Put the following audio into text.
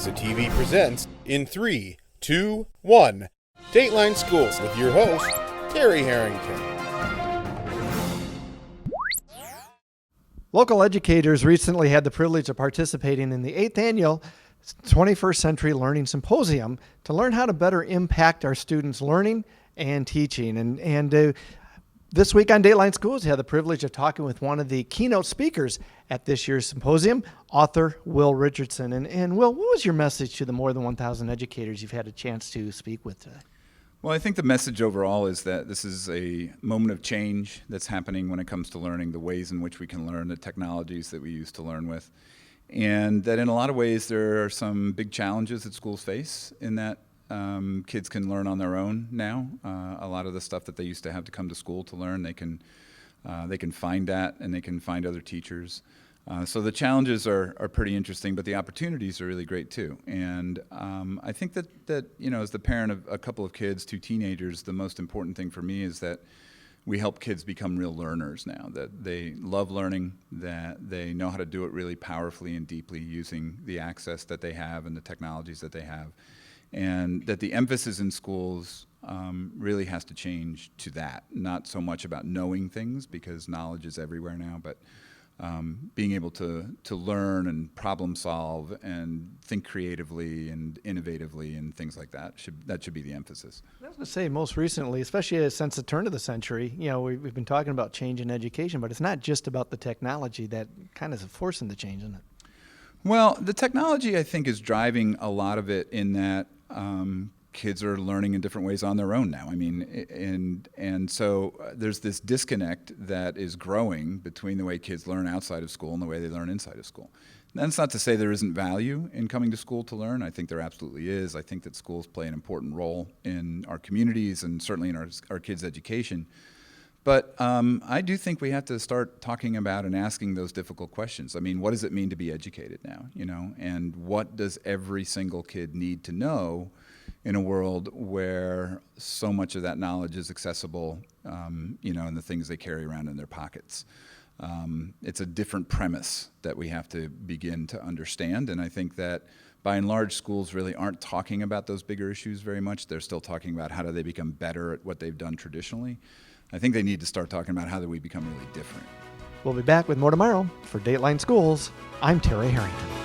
SCCRESA TV presents in 3, 2, 1, Dateline Schools with your host, Terry Harrington. Local educators recently had the privilege of participating in the 8th annual 21st Century Learning Symposium to learn how to better impact our students' learning and teaching. And this week on Dateline Schools, I had the privilege of talking with one of the keynote speakers at this year's symposium, author Will Richardson. And Will, what was your message to the more than 1,000 educators you've had a chance to speak with today? Well, I think the message overall is that this is a moment of change that's happening when it comes to learning, the ways in which we can learn, the technologies that we use to learn with. And that in a lot of ways there are some big challenges that schools face in that kids can learn on their own now. A lot of the stuff that they used to have to come to school to learn, they can find that, and they can find other teachers. So the challenges are pretty interesting, but the opportunities are really great too. And I think that you know, as the parent of a couple of kids, 2 teenagers, the most important thing for me is that we help kids become real learners now, that they love learning, that they know how to do it really powerfully and deeply using the access that they have and the technologies that they have. And that the emphasis in schools really has to change to that, not so much about knowing things, because knowledge is everywhere now, but being able to learn and problem solve and think creatively and innovatively and things like that should be the emphasis. I was going to say, most recently, especially since the turn of the century, you know, we've been talking about change in education, but it's not just about the technology that kind of is forcing the change, isn't it? Well, the technology, I think, is driving a lot of it in that kids are learning in different ways on their own now. I mean, and so there's this disconnect that is growing between the way kids learn outside of school and the way they learn inside of school. And that's not to say there isn't value in coming to school to learn. I think there absolutely is. I think that schools play an important role in our communities and certainly in our kids' education. But I do think we have to start talking about and asking those difficult questions. I mean, what does it mean to be educated now, you know? And what does every single kid need to know in a world where so much of that knowledge is accessible, you know, in the things they carry around in their pockets? It's a different premise that we have to begin to understand. And I think that by and large, schools really aren't talking about those bigger issues very much. They're still talking about how do they become better at what they've done traditionally. I think they need to start talking about how do we become really different. We'll be back with more tomorrow. For Dateline Schools, I'm Terry Harrington.